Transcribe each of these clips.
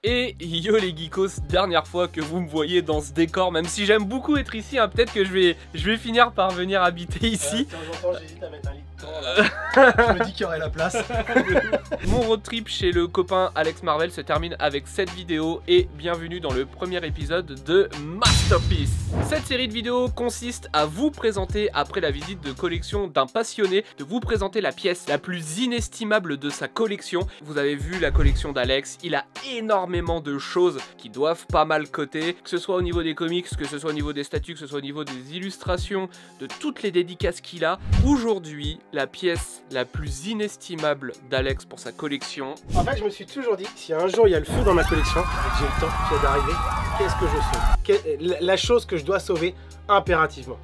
Et yo les geekos, dernière fois que vous me voyez dans ce décor, même si j'aime beaucoup être ici, hein, peut-être que je vais finir par venir habiter ici. De temps en temps j'hésite à mettre un lit de temps, je me dis qu'il y aurait la place. Mon road trip chez le copain Alex Marvel se termine avec cette vidéo et bienvenue dans le premier épisode de Masterpiece. Cette série de vidéos consiste à vous présenter, après la visite de collection d'un passionné, de vous présenter la pièce la plus inestimable de sa collection. Vous avez vu la collection d'Alex, il a énormément de choses qui doivent pas mal coter, que ce soit au niveau des comics, que ce soit au niveau des statues, que ce soit au niveau des illustrations, de toutes les dédicaces qu'il a. Aujourd'hui, la pièce la plus inestimable d'Alex pour sa collection. En fait, je me suis toujours dit, si un jour il y a le feu dans ma collection et que j'ai le temps qui vient d'arriver, qu'est-ce que je sauve? La chose que je dois sauver impérativement.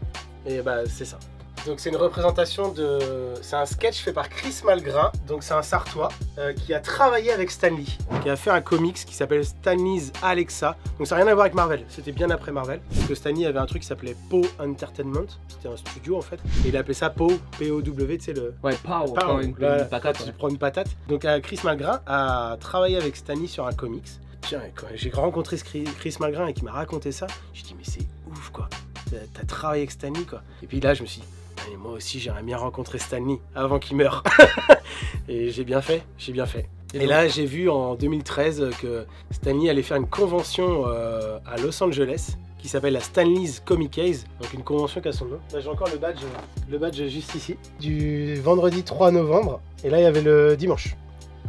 Et bah, c'est ça. Donc c'est une représentation de... C'est un sketch fait par Chris Malgrin, donc c'est un Sartois qui a travaillé avec Stan Lee, qui a fait un comics qui s'appelle Stan Lee's Alexa. Donc ça n'a rien à voir avec Marvel, c'était bien après Marvel. Parce que Stan Lee avait un truc qui s'appelait Pow Entertainment, c'était un studio en fait, et il appelait ça Pow, P-O-W, tu sais le... Ouais, Pow, une patate. Tu prends une patate. Donc Chris Malgrin a travaillé avec Stan Lee sur un comics. Tiens, quand j'ai rencontré Chris Malgrin et qui m'a raconté ça, je me suis dit mais c'est ouf quoi, t'as travaillé avec Stan Lee quoi. Et puis là je me suis dit, et moi aussi j'aimerais bien rencontrer Stan Lee avant qu'il meure. Et j'ai bien fait, j'ai bien fait. Et là j'ai vu en 2013 que Stan Lee allait faire une convention à Los Angeles qui s'appelle la Stan Lee's Comic Case, donc une convention qui a son nom. Là j'ai encore le badge juste ici, du vendredi 3 novembre, et là il y avait le dimanche.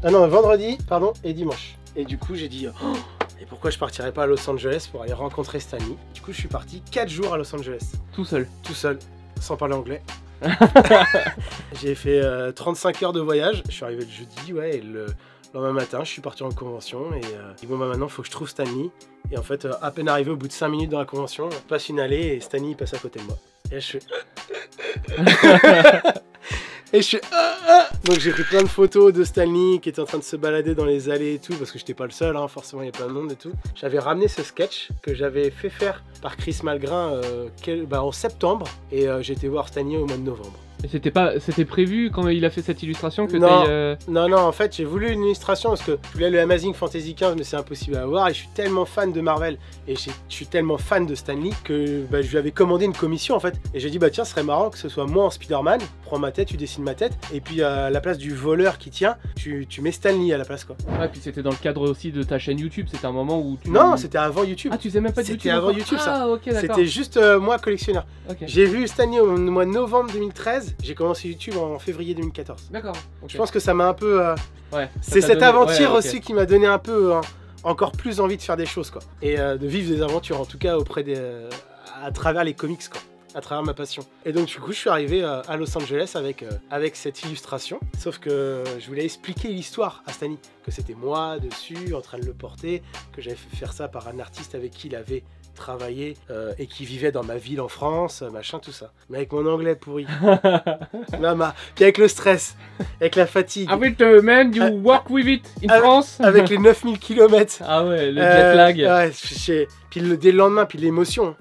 Ah non, vendredi, pardon, et dimanche. Et du coup j'ai dit, oh, et pourquoi je partirais pas à Los Angeles pour aller rencontrer Stan Lee? Du coup je suis parti 4 jours à Los Angeles. Tout seul? Tout seul. Sans parler anglais. J'ai fait 35 heures de voyage, je suis arrivé le jeudi, ouais, et le lendemain matin, je suis parti en convention et bon bah maintenant, il faut que je trouve Stan Lee. Et en fait, à peine arrivé au bout de 5 minutes dans la convention, je passe une allée et Stan Lee passe à côté de moi. Et là, je fais... Et je fais... Donc j'ai pris plein de photos de Stan Lee qui était en train de se balader dans les allées et tout, parce que j'étais pas le seul, hein, forcément il y a plein de monde et tout. J'avais ramené ce sketch que j'avais fait faire par Chris Malgrin en septembre, et j'ai été voir Stan Lee au mois de novembre. Et c'était prévu quand il a fait cette illustration que non, en fait j'ai voulu une illustration parce que je voulais le Amazing Fantasy 15 mais c'est impossible à avoir, et je suis tellement fan de Marvel et je suis tellement fan de Stan Lee que je lui avais commandé une commission en fait, et j'ai dit bah tiens, ce serait marrant que ce soit moi en Spider-Man, prends ma tête, tu dessines ma tête, et puis à la place du voleur qui tient, tu mets Stan Lee à la place quoi. Ouais, puis c'était dans le cadre aussi de ta chaîne YouTube, c'était un moment où tu... Non, c'était avant YouTube. Ah, tu sais même pas de YouTube? C'était avant YouTube ça. Ah, ok, d'accord. C'était juste moi collectionneur. Okay. J'ai vu Stan Lee au mois de novembre 2013, j'ai commencé YouTube en février 2014. D'accord. Okay. Je pense que ça m'a un peu... ouais, c'est cette aventure aussi qui m'a donné un peu encore plus envie de faire des choses quoi. Et de vivre des aventures en tout cas auprès des... à travers les comics quoi. À travers ma passion. Et donc du coup je suis arrivé à Los Angeles avec cette illustration, sauf que je voulais expliquer l'histoire à Stan Lee, que c'était moi dessus en train de le porter, que j'avais fait faire ça par un artiste avec qui il avait travaillé et qui vivait dans ma ville en France, machin, tout ça. Mais avec mon anglais pourri. Maman. Puis avec le stress, avec la fatigue. With man, you work with it in France. Avec les 9000 km. Ah ouais, le jet lag. Ouais, puis dès le lendemain, puis l'émotion.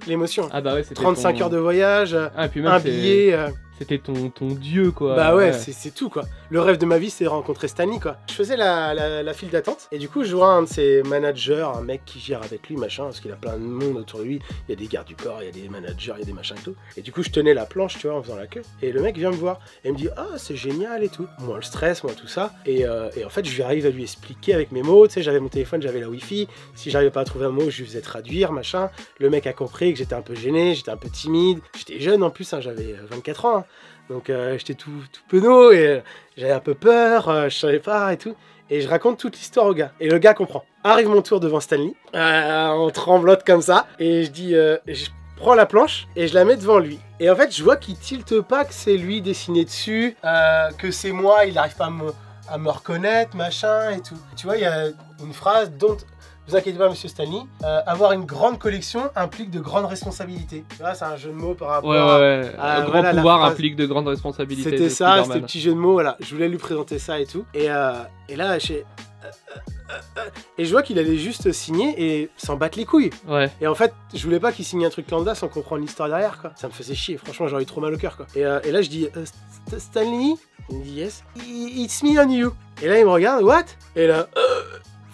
Ah bah ouais, c'était 35 heures de voyage, un billet. C'était ton dieu quoi. Bah ouais, c'est tout quoi. Le rêve de ma vie c'est de rencontrer Stan Lee quoi. Je faisais la file d'attente et du coup je vois un de ses managers, un mec qui gère avec lui machin, parce qu'il a plein de monde autour de lui. Il y a des gardes du corps, il y a des managers, il y a des machins et tout. Et du coup je tenais la planche tu vois en faisant la queue. Et le mec vient me voir et me dit ah c'est génial et tout. Moi le stress, moi tout ça. Et en fait je arrive à lui expliquer avec mes mots. Tu sais j'avais mon téléphone, j'avais la wifi. Si j'arrivais pas à trouver un mot, je lui faisais traduire machin. Le mec a compris que j'étais un peu gêné, j'étais un peu timide. J'étais jeune en plus, hein, j'avais 24 ans. Hein. Donc j'étais tout penaud et j'avais un peu peur, je savais pas et tout. Et je raconte toute l'histoire au gars. Et le gars comprend. Arrive mon tour devant Stan Lee, on tremblote comme ça. Et je dis, je prends la planche et je la mets devant lui. Et en fait, je vois qu'il tilte pas que c'est lui dessiné dessus, que c'est moi, il n'arrive pas à me reconnaître, machin et tout. Tu vois, il y a une phrase dont... Ne vous inquiétez pas, monsieur Stan Lee, avoir une grande collection implique de grandes responsabilités. Là, c'est un jeu de mots par rapport à grand pouvoir implique de grandes responsabilités. C'était ça, c'était petit jeu de mots, voilà. Je voulais lui présenter ça et tout. Et là, et je vois qu'il allait juste signer et s'en battre les couilles. Ouais. Et en fait, je voulais pas qu'il signe un truc lambda sans comprendre l'histoire derrière, quoi. Ça me faisait chier, franchement, j'aurais eu trop mal au cœur, quoi. Et là, je dis, Stan Lee? Il me dit, yes. It's me on you. Et là, il me regarde, what? Et là...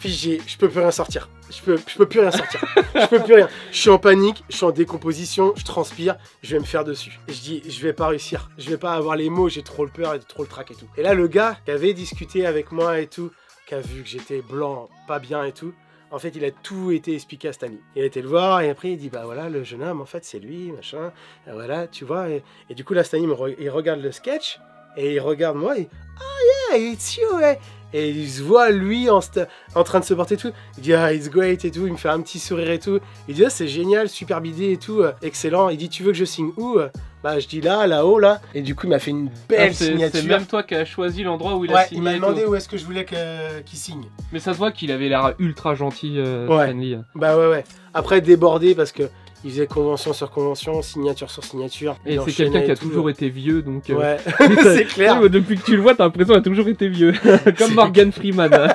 Figé, je peux plus rien sortir. Je peux plus rien sortir. Je peux plus rien. Je suis en panique, je suis en décomposition, je transpire, je vais me faire dessus. Et je dis, je vais pas réussir. Je vais pas avoir les mots, j'ai trop le peur et trop le trac et tout. Et là, le gars qui avait discuté avec moi et tout, qui a vu que j'étais blanc, pas bien et tout, en fait, il a tout été expliqué à Stanley. Il a été le voir et après, il dit, bah voilà, le jeune homme, en fait, c'est lui, machin. Et voilà, tu vois. Et du coup, là, Stanley, il regarde le sketch et il regarde moi et, oh yeah, it's you, ouais. Et il se voit, lui, en train de se porter et tout. Il dit, ah, it's great et tout. Il me fait un petit sourire et tout. Il dit, ah, c'est génial, superbe idée et tout. Excellent. Il dit, tu veux que je signe où? Bah, je dis là, là-haut, là. Et du coup, il m'a fait une belle signature. C'est même toi qui as choisi l'endroit où il a signé. Il m'a demandé où est-ce que je voulais qu'il signe. Mais ça se voit qu'il avait l'air ultra gentil, Stanley. Bah ouais. Après, débordé parce que il faisait convention sur convention, signature sur signature. Et c'est quelqu'un qui a toujours été vieux, donc... Ouais, c'est clair. Depuis que tu le vois, t'as l'impression qu'il a toujours été vieux. Comme Morgan Freeman.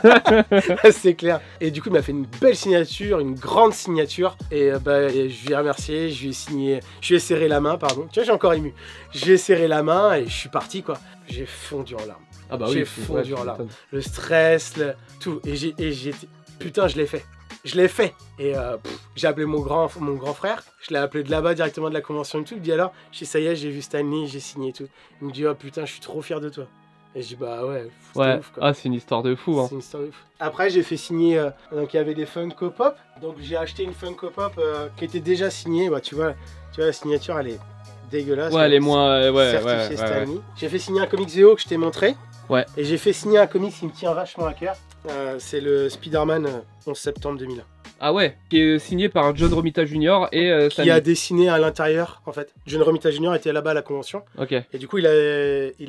C'est clair. Et du coup, il m'a fait une belle signature, une grande signature. Et bah, je lui ai remercié, je lui ai signé... Je lui ai serré la main, pardon. Tu vois, j'ai encore ému. Je lui ai serré la main et je suis parti, quoi. J'ai fondu en larmes. Ah bah oui, j'ai fondu en larmes. Le stress, tout. Et j'ai... Putain, je l'ai fait. Je l'ai fait. Et j'ai appelé mon grand frère. Je l'ai appelé de là-bas, directement de la convention et tout. Il me dit alors, je dis ça y est, j'ai vu Stanley, j'ai signé et tout. Il me dit, oh putain, je suis trop fier de toi. Et je dis, bah ouais, ouf, quoi. Ah, c'est une histoire de fou. Hein. C'est une histoire de fou. Après, j'ai fait signer, donc il y avait des Funko Pop. Donc j'ai acheté une Funko Pop qui était déjà signée. Bah, tu vois, la signature, elle est dégueulasse. Ouais, elle est moins. Certifiée Stanley. J'ai fait signer un comic Zéo que je t'ai montré. Ouais. Et j'ai fait signer un comic qui me tient vachement à cœur. C'est le Spider-Man 11 septembre 2001. Ah ouais, qui est signé par John Romita Jr. et qui a dessiné à l'intérieur, en fait. John Romita Jr. était là-bas à la convention. Ok. Et du coup, il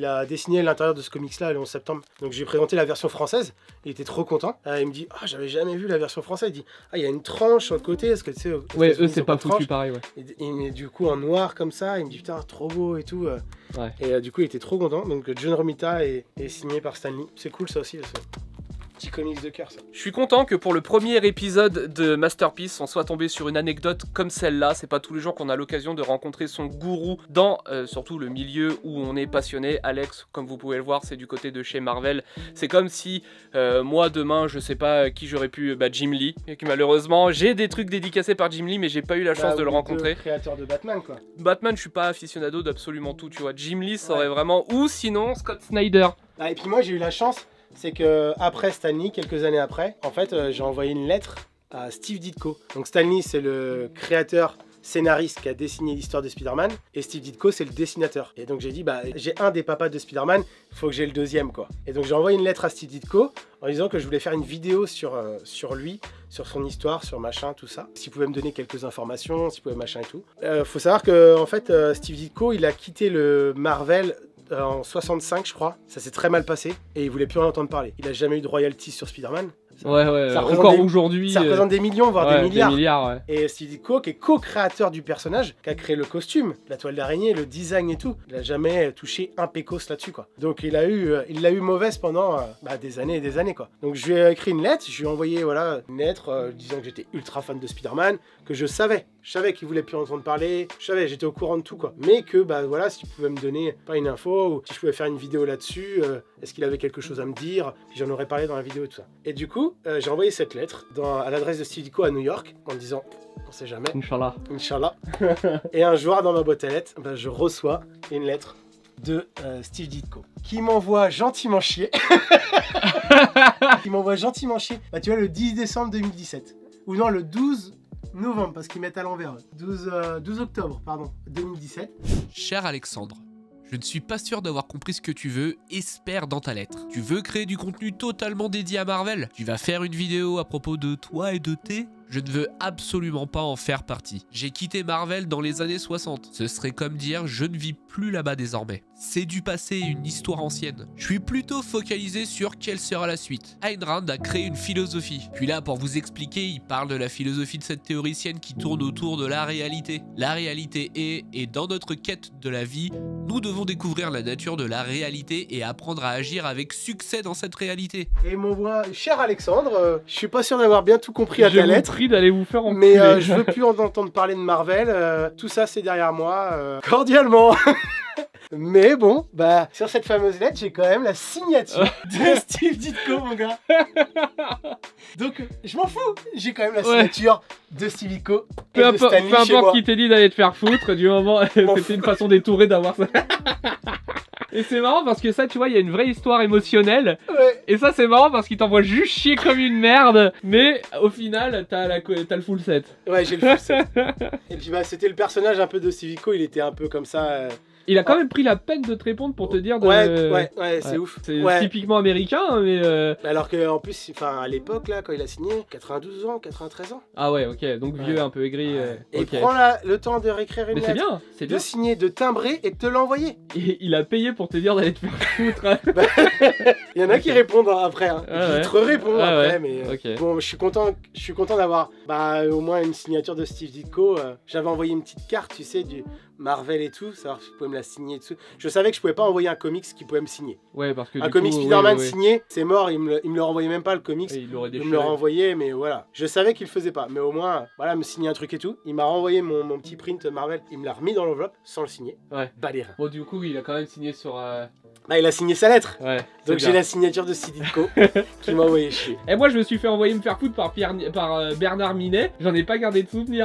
a dessiné à l'intérieur de ce comics-là le 11 septembre. Donc j'ai présenté la version française. Il était trop content. Il me dit, ah, j'avais jamais vu la version française. Il dit, ah, il y a une tranche sur le côté. Est-ce que tu sais... Ouais, eux, c'est pas foutu pareil, ouais. Et du coup, en noir comme ça, il me dit, putain, trop beau et tout. Ouais. Et du coup, il était trop content. Donc John Romita est signé par Stanley. C'est cool ça aussi. Petit comics de cœur, ça. Je suis content que pour le premier épisode de Masterpiece, on soit tombé sur une anecdote comme celle-là. C'est pas tous les jours qu'on a l'occasion de rencontrer son gourou dans surtout le milieu où on est passionné. Alex, comme vous pouvez le voir, c'est du côté de chez Marvel. C'est comme si moi demain, je sais pas qui j'aurais pu, Jim Lee. Et que malheureusement, j'ai des trucs dédicacés par Jim Lee, mais j'ai pas eu la chance de le rencontrer. Créateur de Batman, quoi. Batman, je suis pas aficionado d'absolument tout, tu vois. Jim Lee, ça aurait vraiment, ou sinon Scott Snyder. Et puis moi, j'ai eu la chance. C'est que après Stanley, quelques années après, en fait, j'ai envoyé une lettre à Steve Ditko. Donc Stanley, c'est le créateur scénariste qui a dessiné l'histoire de Spider-Man, et Steve Ditko, c'est le dessinateur. Et donc j'ai dit, bah, j'ai un des papas de Spider-Man, il faut que j'ai le deuxième, quoi. Et donc j'ai envoyé une lettre à Steve Ditko en disant que je voulais faire une vidéo sur lui, sur son histoire, sur machin, tout ça. S'il pouvait me donner quelques informations, s'il pouvait machin et tout. Faut savoir que, en fait, Steve Ditko, il a quitté le Marvel en 65, je crois. Ça s'est très mal passé et il voulait plus en entendre parler. Il a jamais eu de royalties sur Spider-Man. Ouais, encore aujourd'hui. Ça représente des millions, voire des milliards. Ouais. Et Steve Ditko, qui est co-créateur du personnage, qui a créé le costume, la toile d'araignée, le design et tout, il a jamais touché un pécos là-dessus, quoi. Donc il l'a eu mauvaise pendant des années et des années, quoi. Donc je lui ai écrit une lettre, je lui ai envoyé une lettre disant que j'étais ultra fan de Spider-Man, que je savais qu'il voulait plus en entendre parler, j'étais au courant de tout, quoi. Mais que, s'il pouvait me donner pas une info, ou si je pouvais faire une vidéo là-dessus, est-ce qu'il avait quelque chose à me dire, puis j'en aurais parlé dans la vidéo et tout ça. Et du coup, j'ai envoyé cette lettre à l'adresse de Steve Ditko à New York, en disant, on sait jamais. Inch'Allah. Et un jour, dans ma boîte à lettres, je reçois une lettre de Steve Ditko, qui m'envoie gentiment chier. Tu vois, le 10 décembre 2017. Ou non, le 12 novembre, parce qu'ils mettent à l'envers. 12 octobre, pardon, 2017. Cher Alexandre, je ne suis pas sûr d'avoir compris ce que tu veux, espère dans ta lettre. Tu veux créer du contenu totalement dédié à Marvel? Tu vas faire une vidéo à propos de toi et de tes? Je ne veux absolument pas en faire partie. J'ai quitté Marvel dans les années 60. Ce serait comme dire je ne vis plus là-bas désormais. C'est du passé, une histoire ancienne. Je suis plutôt focalisé sur quelle sera la suite. Ayn Rand a créé une philosophie. Puis là, pour vous expliquer, il parle de la philosophie de cette théoricienne qui tourne autour de la réalité. La réalité est, et dans notre quête de la vie, nous devons découvrir la nature de la réalité et apprendre à agir avec succès dans cette réalité. Et mon cher Alexandre, je suis pas sûr d'avoir bien tout compris à ta lettre. D'aller vous faire mais je veux plus en entendre parler de Marvel, tout ça c'est derrière moi, cordialement. Mais bon, bah, sur cette fameuse lettre, j'ai quand même la signature de Steve Ditko, mon gars. Donc, je m'en fous. J'ai quand même la signature de Steve Ditko et de Stanley chez moi. Qui t'ait dit d'aller te faire foutre, du moment, c'était une façon détourée d'avoir ça. Et c'est marrant parce que ça, tu vois, il y a une vraie histoire émotionnelle. Ouais. Et ça, c'est marrant parce qu'il t'envoie juste chier comme une merde. Mais au final, t'as le full set. Ouais, j'ai le full set. Et puis, bah, c'était le personnage un peu de Steve Ditko. Il était un peu comme ça. Il a quand même pris la peine de te répondre pour te dire de... Ouais, c'est ouf. C'est typiquement américain, mais... Alors qu'en plus, à l'époque, là, quand il a signé, 92 ans, 93 ans. Ah ouais, ok, donc vieux, un peu aigri. Et okay. il prend le temps de réécrire une lettre. Mais c'est bien, de signer, de timbrer et de te l'envoyer. Et il a payé pour te dire d'aller te faire foutre. Il y en a qui répondent après, hein. Qui te répondent après, mais... Okay. Bon, je suis content d'avoir au moins une signature de Steve Ditko. J'avais envoyé une petite carte, tu sais, du Marvel et tout, savoir si je pouvais me la signer dessus. Je savais que je pouvais pas envoyer un comics qui pouvait me signer. Ouais, parce que un comics Spider-Man signé, c'est mort, il me le renvoyait même pas le comics. Il me le renvoyait, mais voilà. Je savais qu'il le faisait pas, mais au moins, voilà, me signer un truc et tout. Il m'a renvoyé mon petit print Marvel, il me l'a remis dans l'enveloppe sans le signer. Ouais. Bah les reins. Bon, du coup, il a quand même signé sur... Bah, il a signé sa lettre. Ouais. Donc j'ai la signature de Steve Ditko qui m'a envoyé chier. Et moi, je me suis fait envoyer me faire foutre par Bernard Minet. J'en ai pas gardé de souvenir.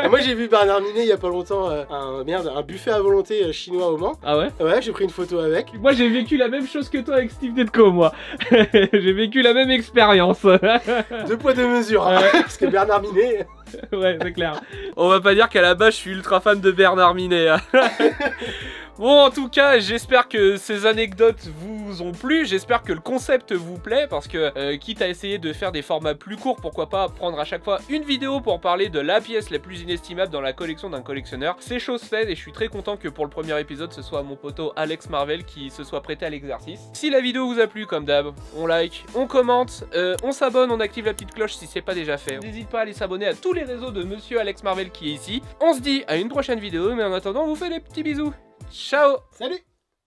Moi, j'ai vu Bernard Minet il y a pas longtemps, un buffet à volonté chinois au Mans. Ah ouais? Ouais, j'ai pris une photo avec. Moi, j'ai vécu la même chose que toi avec Steve Ditko, moi. J'ai vécu la même expérience. 2 poids 2 mesures. Parce que Bernard Minet... Ouais, c'est clair. On va pas dire qu'à la base, je suis ultra fan de Bernard Minet. Bon, en tout cas, j'espère que ces anecdotes vous ont plu, j'espère que le concept vous plaît, parce que quitte à essayer de faire des formats plus courts, pourquoi pas prendre à chaque fois une vidéo pour parler de la pièce la plus inestimable dans la collection d'un collectionneur. C'est chose faite et je suis très content que pour le premier épisode, ce soit mon poteau Alex Marvel qui se soit prêté à l'exercice. Si la vidéo vous a plu, comme d'hab, on like, on commente, on s'abonne, on active la petite cloche si c'est pas déjà fait. N'hésite pas à aller s'abonner à tous les réseaux de Monsieur Alex Marvel qui est ici. On se dit à une prochaine vidéo, mais en attendant, on vous fait des petits bisous. Ciao! Salut!